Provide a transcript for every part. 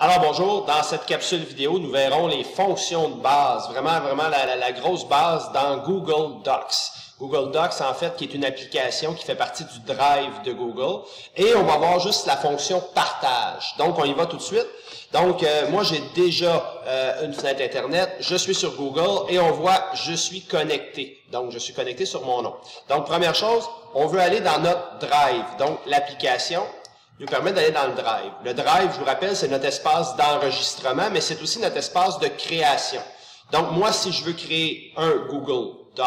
Alors bonjour, dans cette capsule vidéo, nous verrons les fonctions de base, vraiment la grosse base dans Google Docs. Google Docs, en fait, qui est une application qui fait partie du Drive de Google. Et on va voir juste la fonction partage. Donc, on y va tout de suite. Donc, moi, j'ai déjà une fenêtre Internet. Je suis sur Google et on voit « Je suis connecté ». Donc, je suis connecté sur mon nom. Donc, première chose, on veut aller dans notre Drive. Donc, l'application nous permet d'aller dans le Drive. Le Drive, je vous rappelle, c'est notre espace d'enregistrement, mais c'est aussi notre espace de création. Donc, moi, si je veux créer un Google Docs,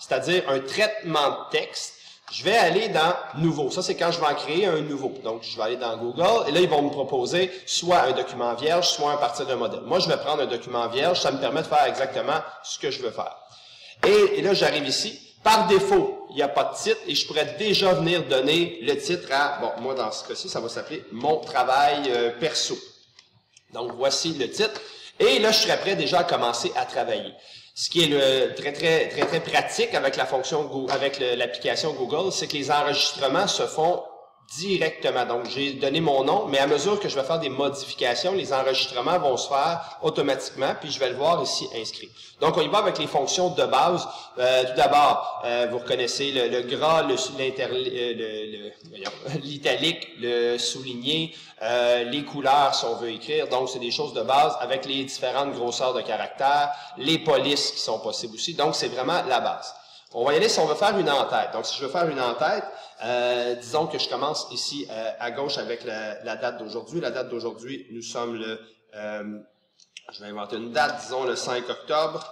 c'est-à-dire un traitement de texte, je vais aller dans « Nouveau ». Ça, c'est quand je vais en créer un nouveau. Donc, je vais aller dans Google, et là, ils vont me proposer soit un document vierge, soit à partir d'un modèle. Moi, je vais prendre un document vierge, ça me permet de faire exactement ce que je veux faire. Et là, j'arrive ici. Par défaut, il n'y a pas de titre et je pourrais déjà venir donner le titre à, bon, moi dans ce cas-ci, ça va s'appeler « Mon travail perso ». Donc, voici le titre. Et là, je serais prêt déjà à commencer à travailler. Ce qui est très pratique avec la fonction, avec l'application Google, c'est que les enregistrements se font directement. Donc, j'ai donné mon nom, mais à mesure que je vais faire des modifications, les enregistrements vont se faire automatiquement, puis je vais le voir ici inscrit. Donc, on y va avec les fonctions de base. Tout d'abord, vous reconnaissez le gras, l'italique, le souligné, les couleurs si on veut écrire. Donc, c'est des choses de base avec les différentes grosseurs de caractères, les polices qui sont possibles aussi. Donc, c'est vraiment la base. On va y aller si on veut faire une en-tête. Donc, si je veux faire une en-tête, disons que je commence ici à gauche avec la date d'aujourd'hui. La date d'aujourd'hui, nous sommes le... je vais inventer une date, disons le 5 octobre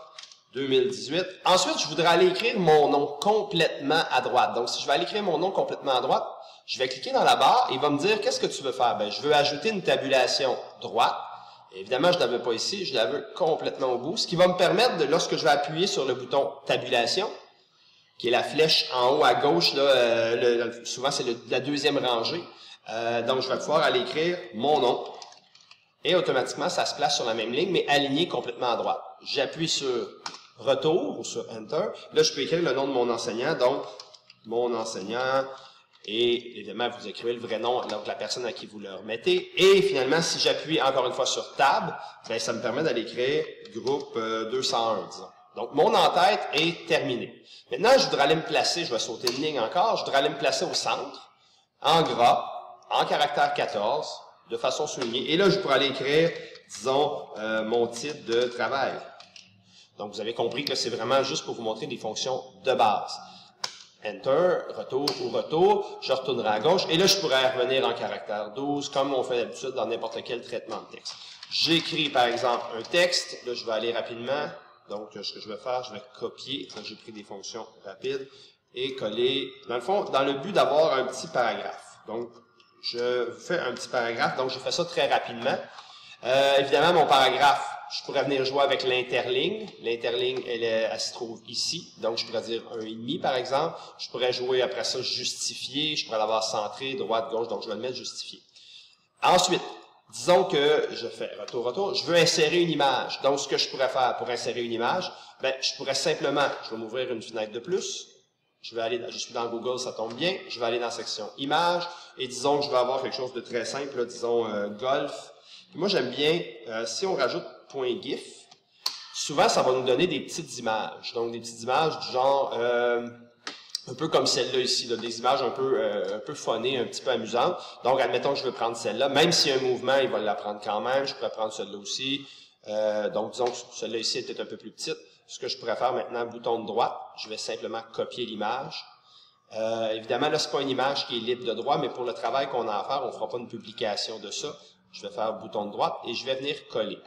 2018. Ensuite, je voudrais aller écrire mon nom complètement à droite. Donc, si je vais aller écrire mon nom complètement à droite, je vais cliquer dans la barre et il va me dire « Qu'est-ce que tu veux faire? » Ben, je veux ajouter une tabulation droite. Évidemment, je ne l'avais pas ici, je la veux complètement au bout. Ce qui va me permettre, lorsque je vais appuyer sur le bouton « Tabulation », qui est la flèche en haut à gauche, là, souvent c'est la deuxième rangée. Donc, je vais pouvoir aller écrire mon nom. Et automatiquement, ça se place sur la même ligne, mais aligné complètement à droite. J'appuie sur Retour ou sur Enter. Là, je peux écrire le nom de mon enseignant. Donc, mon enseignant. Et évidemment, vous écrivez le vrai nom, donc la personne à qui vous le remettez. Et finalement, si j'appuie encore une fois sur Tab, ben, ça me permet d'aller écrire groupe 201, disons. Donc, mon en-tête est terminé. Maintenant, je voudrais aller me placer, je vais sauter une ligne encore, je voudrais aller me placer au centre, en gras, en caractère 14, de façon soulignée. Et là, je pourrais aller écrire, disons, mon titre de travail. Donc, vous avez compris que c'est vraiment juste pour vous montrer des fonctions de base. Enter, retour ou retour, je retournerai à gauche, et là, je pourrais revenir en caractère 12, comme on fait d'habitude dans n'importe quel traitement de texte. J'écris, par exemple, un texte, là, je vais aller rapidement. Donc, ce que je vais faire, je vais copier, donc j'ai pris des fonctions rapides, et coller, dans le fond, dans le but d'avoir un petit paragraphe. Donc, je fais un petit paragraphe, donc je fais ça très rapidement. Évidemment, mon paragraphe, je pourrais venir jouer avec l'interligne. L'interligne, elle se trouve ici, donc je pourrais dire 1,5 par exemple. Je pourrais jouer après ça justifier, je pourrais l'avoir centré, droite, gauche, donc je vais le mettre justifié. Ensuite, disons que je fais retour, je veux insérer une image. Donc, ce que je pourrais faire pour insérer une image, ben, je pourrais simplement, je vais m'ouvrir une fenêtre de plus. Je vais aller, je suis dans Google, ça tombe bien. Je vais aller dans la section images et disons que je vais avoir quelque chose de très simple, là, disons golf. Puis moi, j'aime bien, si on rajoute .gif, souvent, ça va nous donner des petites images. Donc, des petites images du genre... un peu comme celle-là ici, là, des images un peu funnées, un petit peu amusantes. Donc, admettons que je veux prendre celle-là. Même s'il y a un mouvement, il va la prendre quand même. Je pourrais prendre celle-là aussi. Donc, disons que celle-là ici est peut-être un peu plus petite. Ce que je pourrais faire maintenant, bouton de droite, je vais simplement copier l'image. Évidemment, là, c'est pas une image qui est libre de droit, mais pour le travail qu'on a à faire, on ne fera pas une publication de ça. Je vais faire bouton de droite et je vais venir coller.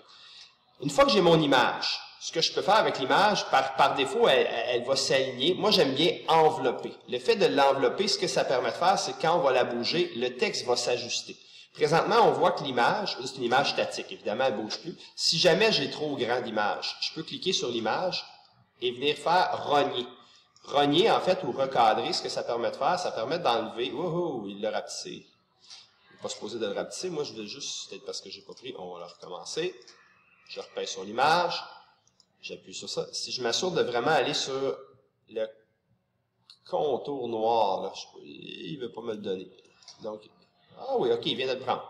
Une fois que j'ai mon image, ce que je peux faire avec l'image, par défaut, elle va s'aligner. Moi, j'aime bien envelopper. Le fait de l'envelopper, ce que ça permet de faire, c'est que quand on va la bouger, le texte va s'ajuster. Présentement, on voit que l'image, c'est une image statique, évidemment, elle ne bouge plus. Si jamais j'ai trop grand d'image, je peux cliquer sur l'image et venir faire rogner. Rogner, en fait, ou recadrer, ce que ça permet de faire, ça permet d'enlever... Oh, il l'a rapetissé. Il n'est pas supposé de le rapetisser. Moi, je voulais juste, peut-être parce que j'ai pas pris, on va le recommencer. Je repère sur l'image. J'appuie sur ça. Si je m'assure de vraiment aller sur le contour noir, là, il ne veut pas me le donner. Donc, ah oui, ok, il vient de le prendre.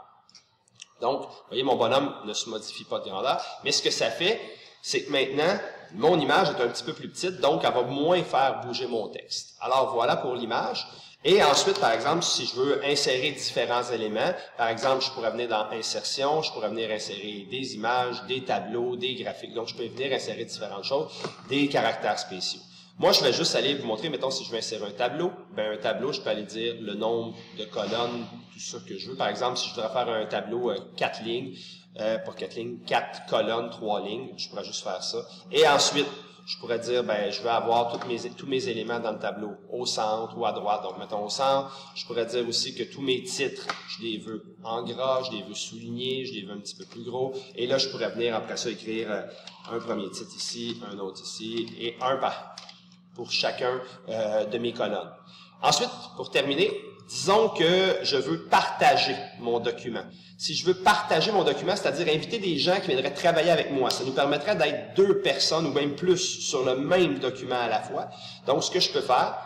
Donc, vous voyez, mon bonhomme ne se modifie pas de grandeur, mais ce que ça fait, c'est que maintenant, mon image est un petit peu plus petite, donc elle va moins faire bouger mon texte. Alors, voilà pour l'image. Et ensuite, par exemple, si je veux insérer différents éléments, par exemple, je pourrais venir dans Insertion, je pourrais venir insérer des images, des tableaux, des graphiques. Donc, je peux venir insérer différentes choses, des caractères spéciaux. Moi, je vais juste aller vous montrer, mettons, si je veux insérer un tableau, ben un tableau, je peux aller dire le nombre de colonnes, tout ça que je veux. Par exemple, si je voudrais faire un tableau 4 lignes, pas 4 lignes, 4 colonnes, 3 lignes, je pourrais juste faire ça. Et ensuite, je pourrais dire, ben, je veux avoir tous mes éléments dans le tableau, au centre ou à droite. Donc, mettons au centre. Je pourrais dire aussi que tous mes titres, je les veux en gras, je les veux soulignés, je les veux un petit peu plus gros. Et là, je pourrais venir après ça écrire un premier titre ici, un autre ici, et un pour chacun de mes colonnes. Ensuite, pour terminer, disons que je veux partager mon document. Si je veux partager mon document, c'est-à-dire inviter des gens qui viendraient travailler avec moi, ça nous permettrait d'être 2 personnes ou même plus sur le même document à la fois. Donc, ce que je peux faire,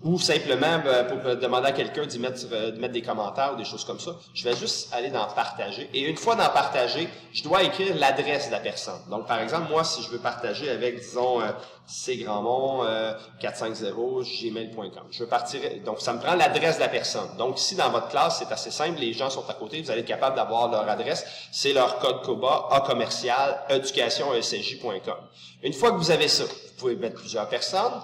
ou simplement pour demander à quelqu'un d'y mettre des commentaires ou des choses comme ça, je vais juste aller dans Partager. Et une fois dans Partager, je dois écrire l'adresse de la personne. Donc, par exemple, moi, si je veux partager avec, disons, cgrandmont450gmail.com. Je veux partir, donc ça me prend l'adresse de la personne. Donc, ici, dans votre classe, c'est assez simple, les gens sont à côté, vous allez être capable d'avoir leur adresse. C'est leur code COBA, a-commercial-education-esj.com. Une fois que vous avez ça, vous pouvez mettre plusieurs personnes.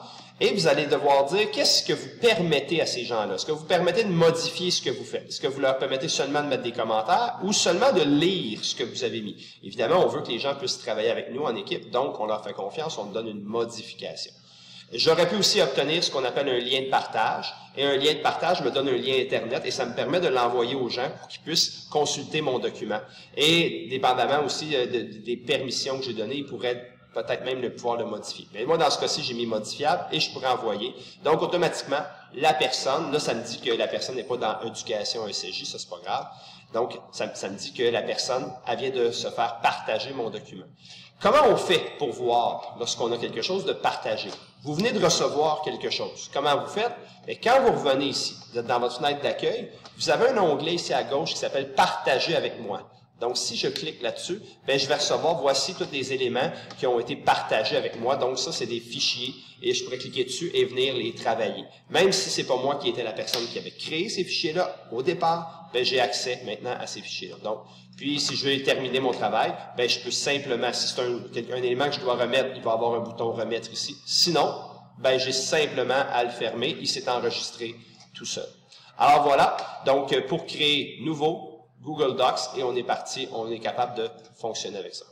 Et vous allez devoir dire qu'est-ce que vous permettez à ces gens-là. Est-ce que vous permettez de modifier ce que vous faites? Est-ce que vous leur permettez seulement de mettre des commentaires ou seulement de lire ce que vous avez mis? Évidemment, on veut que les gens puissent travailler avec nous en équipe, donc on leur fait confiance, on leur donne une modification. J'aurais pu aussi obtenir ce qu'on appelle un lien de partage. Et un lien de partage me donne un lien Internet et ça me permet de l'envoyer aux gens pour qu'ils puissent consulter mon document. Et dépendamment aussi des permissions que j'ai données, ils pourraient peut-être même pouvoir le modifier. Mais moi, dans ce cas-ci, j'ai mis modifiable et je pourrais envoyer. Donc, automatiquement, la personne, là, ça me dit que la personne n'est pas dans Éducation ESJ, ça, c'est pas grave. Donc, ça me dit que la personne, elle vient de se faire partager mon document. Comment on fait pour voir lorsqu'on a quelque chose de partagé? Vous venez de recevoir quelque chose. Comment vous faites? Bien, quand vous revenez ici, vous êtes dans votre fenêtre d'accueil, vous avez un onglet ici à gauche qui s'appelle « Partager avec moi ». Donc, si je clique là-dessus, ben, je vais recevoir, voici tous les éléments qui ont été partagés avec moi. Donc, ça, c'est des fichiers et je pourrais cliquer dessus et venir les travailler. Même si c'est pas moi qui étais la personne qui avait créé ces fichiers-là au départ, ben, j'ai accès maintenant à ces fichiers-là. Donc, puis, si je veux terminer mon travail, ben, je peux simplement, si c'est un élément que je dois remettre, il va y avoir un bouton « Remettre » ici. Sinon, ben, j'ai simplement à le fermer. Il s'est enregistré tout seul. Alors, voilà. Donc, pour créer nouveau, Google Docs et on est parti, on est capable de fonctionner avec ça.